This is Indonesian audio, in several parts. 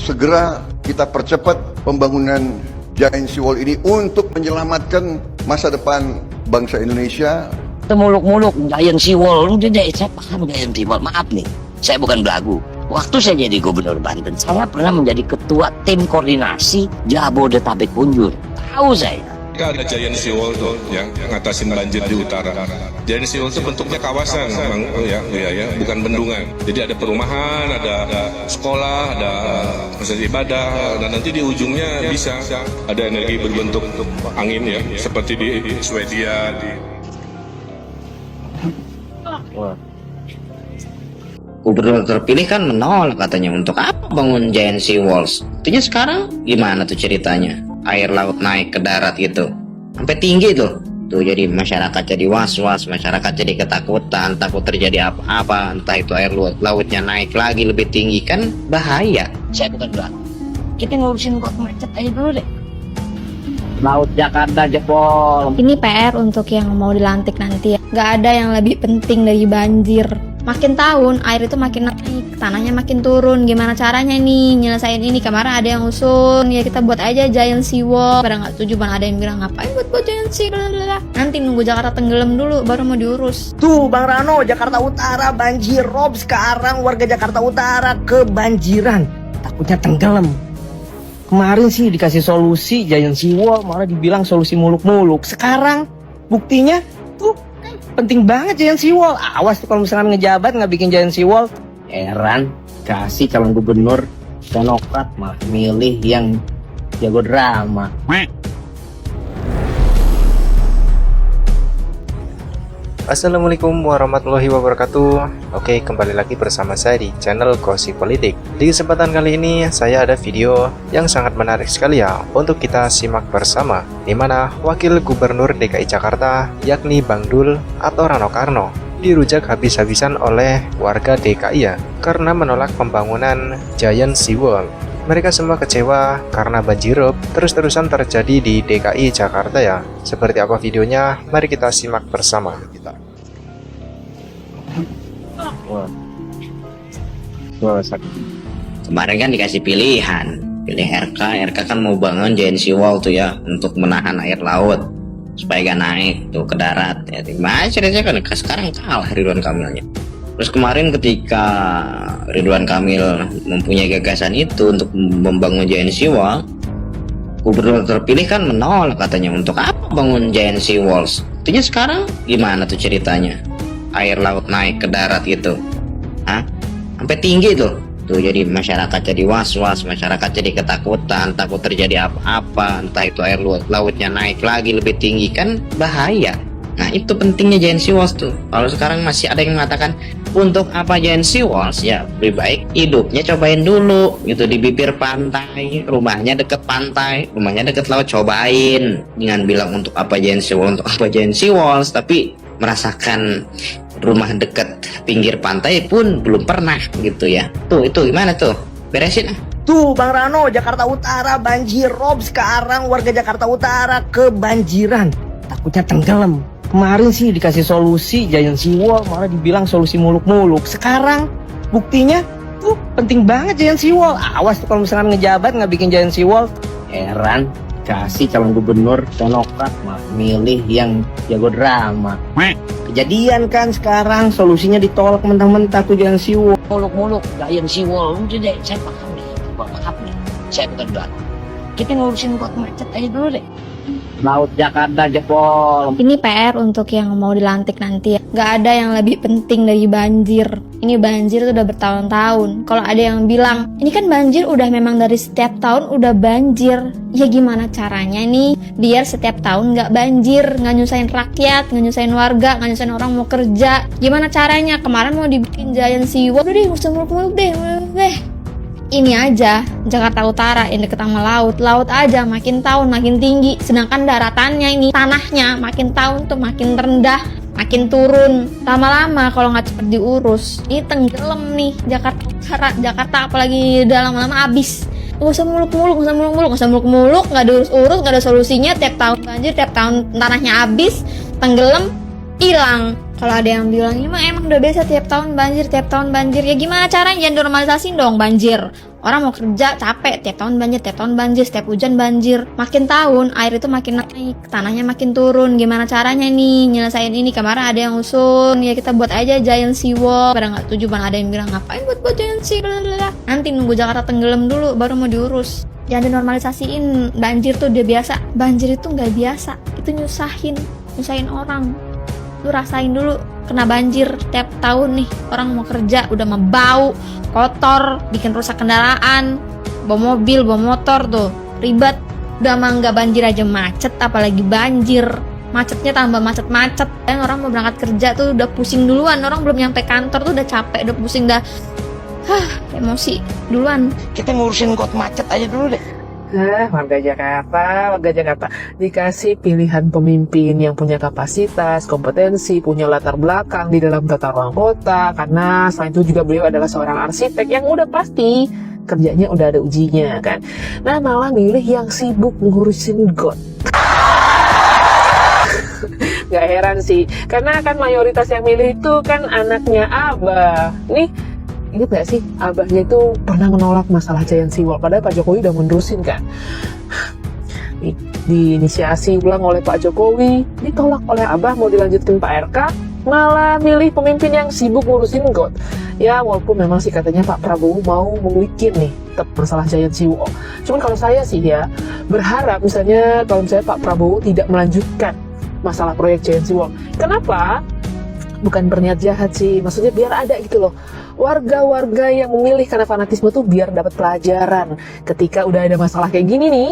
segera kita percepat pembangunan Giant Seawall ini untuk menyelamatkan masa depan bangsa Indonesia. Muluk-muluk Giant Seawall, udah deh, saya paham Giant Seawall. Maaf nih, saya bukan belagu. Waktu saya jadi gubernur Banten, saya pernah menjadi ketua tim koordinasi Jabodetabek Punjur. Tahu saya. Ada Giant Seawall tuh yang ngatasin banjir di utara. Giant Seawall itu bentuknya kawasan, ya, bukan bendungan. Jadi ada perumahan, ada sekolah, ada masjid ibadah, dan nanti di ujungnya bisa ada energi berbentuk angin ya, seperti di Swedia. Gubernur terpilih kan menolak katanya, untuk apa bangun Giant Seawalls. Artinya sekarang gimana tuh ceritanya? Air laut naik ke darat gitu, sampai tinggi tuh. Tuh jadi masyarakat jadi was-was, masyarakat jadi ketakutan, takut terjadi apa-apa, entah itu air lautnya naik lagi lebih tinggi, kan bahaya. Saya bukan bilang, kita ngurusin kok macet aja dulu deh. Laut Jakarta jebol. Ini PR untuk yang mau dilantik nanti ya. Gak ada yang lebih penting dari banjir. Makin tahun air itu makin naik, tanahnya makin turun. Gimana caranya nih nyelesain ini? Kemarin ada yang usul, ya kita buat aja Giant Seawall. Pada nggak setuju, ada yang bilang ngapain buat Giant Seawall. Nanti nunggu Jakarta tenggelam dulu baru mau diurus. Tuh Bang Rano, Jakarta Utara banjir rob. Sekarang warga Jakarta Utara kebanjiran, takutnya tenggelam. Kemarin sih dikasih solusi Giant Seawall, malah dibilang solusi muluk-muluk. Sekarang buktinya tuh penting banget Giant Seawall. Awas tuh kalau misalkan ngejabat nggak bikin Giant Seawall. Heran, kasih calon gubernur Demokrat malah milih yang jago drama. Assalamualaikum warahmatullahi wabarakatuh. Oke, kembali lagi bersama saya di channel Gosip Politik. Di kesempatan kali ini saya ada video yang sangat menarik sekali ya untuk kita simak bersama, di mana Wakil Gubernur DKI Jakarta yakni Bang Dul atau Rano Karno dirujak habis-habisan oleh warga DKI ya karena menolak pembangunan Giant Seawall. Mereka semua kecewa karena banjirop terus-terusan terjadi di DKI Jakarta ya. Seperti apa videonya? Mari kita simak bersama. Kemarin kan dikasih pilihan, pilih RK kan mau bangun Giant Seawall tuh ya untuk menahan air laut supaya gak naik tuh ke darat ya. Gimana ceritanya kan sekarang kalah Ridwan Kamilnya. Terus kemarin ketika Ridwan Kamil mempunyai gagasan itu untuk membangun Giant Seawall, gubernur terpilih kan menolak katanya, untuk apa bangun Giant Seawalls. Artinya sekarang gimana tuh ceritanya? Air laut naik ke darat gitu, sampai tinggi tuh. Tuh jadi masyarakat jadi was-was, masyarakat jadi ketakutan, takut terjadi apa-apa, entah itu air lautnya naik lagi lebih tinggi, kan bahaya. Nah itu pentingnya Giant Seawalls tuh. Kalau sekarang masih ada yang mengatakan untuk apa Giant Seawalls, ya lebih baik hidupnya cobain dulu gitu di bibir pantai, rumahnya deket pantai, rumahnya deket laut, cobain. Jangan bilang untuk apa Giant Seawalls, untuk apa Giant Seawalls, tapi merasakan rumah deket pinggir pantai pun belum pernah gitu ya. Tuh itu gimana tuh, beresin ah. Tuh Bang Rano, Jakarta Utara banjir rob. Sekarang warga Jakarta Utara kebanjiran, takutnya tenggelam. Kemarin sih dikasih solusi Giant Seawall, malah dibilang solusi muluk-muluk. Sekarang buktinya tuh penting banget Giant Seawall. Awas tuh kalau misalkan ngejabat nggak bikin Giant Seawall. Heran, kasih calon gubernur Demokrat malah milih yang jago drama. Kejadian kan sekarang solusinya ditolak mentah-mentah tuh Giant Seawall. Muluk-muluk Giant Seawall, udah deh, saya paham nih. Maaf nih, saya bukan bilang, kita ngurusin kok macet aja dulu deh. Laut Jakarta jebol. Ini PR untuk yang mau dilantik nanti ya. Gak ada yang lebih penting dari banjir. Ini banjir tuh udah bertahun-tahun. Kalau ada yang bilang, ini kan banjir udah memang dari setiap tahun udah banjir. Ya gimana caranya nih biar setiap tahun gak banjir, gak nyusahin rakyat, gak nyusahin warga, gak nyusahin orang mau kerja. Gimana caranya? Kemarin mau dibikin Giant Seawall, udah deh gak usah muluk-muluk deh. Ini aja Jakarta Utara yang deket sama laut aja makin tahun makin tinggi, sedangkan daratannya ini tanahnya makin tahun tuh makin rendah, makin turun. Lama-lama kalau nggak cepet diurus ini tenggelam nih Jakarta Utara. Jakarta apalagi udah lama-lama abis. Gak usah muluk-muluk, nggak diurus-urus, nggak ada solusinya. Tiap tahun banjir, tiap tahun tanahnya abis, tenggelam, hilang. Kalau ada yang bilang, emang udah biasa tiap tahun banjir, ya gimana caranya? Jangan normalisasin dong banjir. Orang mau kerja capek, tiap tahun banjir, setiap hujan banjir. Makin tahun air itu makin naik, tanahnya makin turun. Gimana caranya nih nyelesain ini? Kemarin ada yang usul, ya kita buat aja giant seawall. Pada nggak setuju, ada yang bilang ngapain buat giant seawall? Nanti nunggu Jakarta tenggelam dulu baru mau diurus. Jangan dinormalisasiin, banjir tuh udah biasa. Banjir itu nggak biasa, itu nyusahin orang. Lu rasain dulu kena banjir tiap tahun nih, orang mau kerja udah membau, kotor, bikin rusak kendaraan, bawa mobil, bawa motor tuh ribet. Udah mah nggak banjir aja macet, apalagi banjir. Macetnya tambah macet-macet. Dan orang mau berangkat kerja tuh udah pusing duluan, orang belum nyampe kantor tuh udah capek, udah pusing, udah emosi duluan. Kita ngurusin got macet aja dulu deh. Warga Jakarta dikasih pilihan pemimpin yang punya kapasitas, kompetensi, punya latar belakang di dalam tata ruang kota, karena selain itu juga beliau adalah seorang arsitek yang udah pasti kerjanya udah ada ujinya kan. Nah, malah milih yang sibuk ngurusin got. Gak heran sih, karena kan mayoritas yang milih itu kan anaknya Abah. Nih, ingat gak sih, abahnya itu pernah menolak masalah giant seawall, padahal Pak Jokowi udah menerusin kan. Diinisiasi ulang oleh Pak Jokowi, ditolak oleh abah, mau dilanjutkan Pak RK, malah milih pemimpin yang sibuk ngurusin got. Ya walaupun memang sih katanya Pak Prabowo mau membikin nih tetap masalah giant seawall. Cuman kalau saya sih ya berharap misalnya kalau misalnya Pak Prabowo tidak melanjutkan masalah proyek giant seawall. Kenapa? Bukan berniat jahat sih, maksudnya biar ada gitu loh. Warga-warga yang memilih karena fanatisme tuh biar dapat pelajaran. Ketika udah ada masalah kayak gini nih,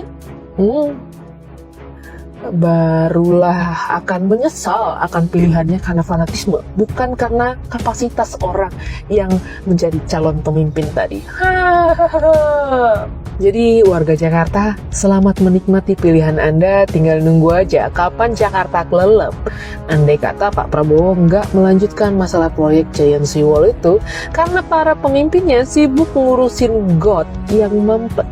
barulah akan menyesal akan pilihannya karena fanatisme, bukan karena kapasitas orang yang menjadi calon pemimpin tadi. Jadi warga Jakarta, selamat menikmati pilihan Anda, tinggal nunggu aja kapan Jakarta kelelep. Andai kata Pak Prabowo nggak melanjutkan masalah proyek giant seawall itu karena para pemimpinnya sibuk ngurusin got yang mempet.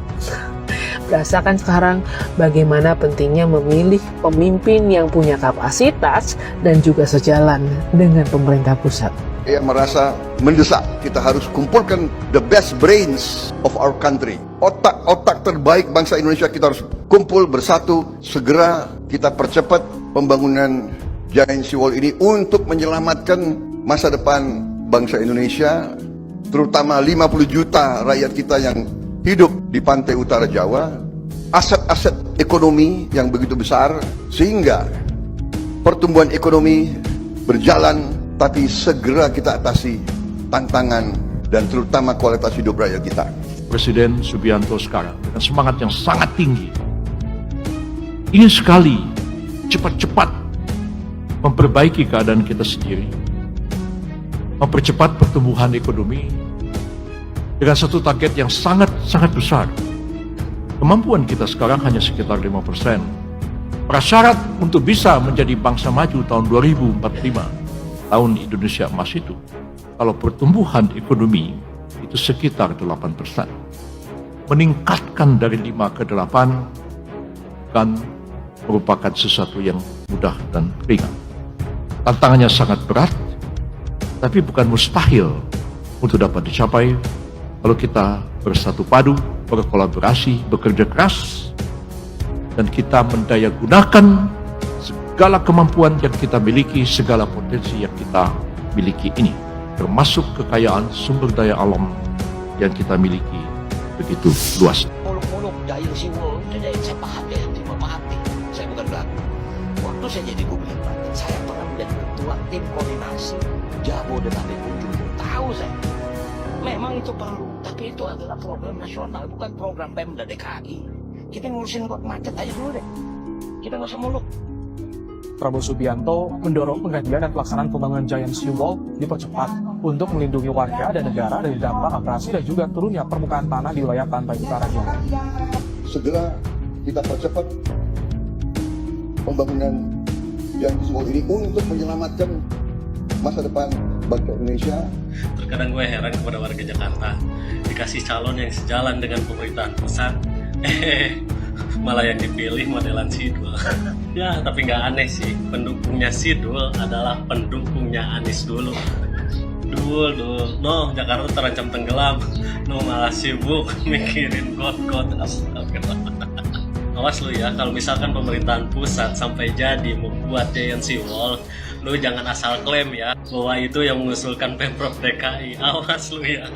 Rasakan sekarang bagaimana pentingnya memilih pemimpin yang punya kapasitas dan juga sejalan dengan pemerintah pusat. Saya merasa mendesak kita harus kumpulkan the best brains of our country. Otak-otak terbaik bangsa Indonesia kita harus kumpul bersatu. Segera kita percepat pembangunan giant seawall ini untuk menyelamatkan masa depan bangsa Indonesia, terutama 50 juta rakyat kita yang hidup di pantai utara Jawa, aset-aset ekonomi yang begitu besar, sehingga pertumbuhan ekonomi berjalan, tapi segera kita atasi tantangan dan terutama kualitas hidup rakyat kita. Presiden Subianto sekarang dengan semangat yang sangat tinggi ingin sekali cepat-cepat memperbaiki keadaan kita sendiri, mempercepat pertumbuhan ekonomi dengan satu target yang sangat-sangat besar. Kemampuan kita sekarang hanya sekitar 5%. Prasyarat untuk bisa menjadi bangsa maju tahun 2045, tahun Indonesia emas itu, kalau pertumbuhan ekonomi itu sekitar 8%. Meningkatkan dari 5 ke 8 kan merupakan sesuatu yang mudah dan ringan. Tantangannya sangat berat, tapi bukan mustahil untuk dapat dicapai kalau kita bersatu padu, berkolaborasi, bekerja keras, dan kita mendaya gunakan segala kemampuan yang kita miliki, segala potensi yang kita miliki ini, termasuk kekayaan sumber daya alam yang kita miliki begitu luas. Muluk-muluk giant seawall, saya paham ya, memahami. Saya bukan belagu. Waktu saya jadi gubernur Banten, saya pernah menjadi ketua tim koordinasi Jabodetabek Ujung. Tahu saya. Memang itu perlu, tapi itu adalah program nasional, bukan program Pemda DKI. Kita ngurusin got macet aja dulu deh. Kita nggak usah muluk. Prabowo Subianto mendorong pengkajian dan pelaksanaan pembangunan giant seawall dipercepat untuk melindungi warga dan negara dari dampak abrasi dan juga turunnya permukaan tanah di wilayah pantai utara Jawa. Segera kita percepat pembangunan giant seawall ini untuk menyelamatkan masa depan bangsa Indonesia. Terkadang gue heran kepada warga Jakarta, dikasih calon yang sejalan dengan pemerintahan pusat, malah yang dipilih modelan Sidul. Ya tapi nggak aneh sih, pendukungnya Sidul adalah pendukungnya Anies dulu. Dul, no Jakarta terancam tenggelam, no malah sibuk mikirin got-got. Astagfirullah. Awas lu ya, kalau misalkan pemerintahan pusat sampai jadi membuat Giant Seawall, lu jangan asal klaim ya bahwa itu yang mengusulkan Pemprov DKI. Awas lu ya.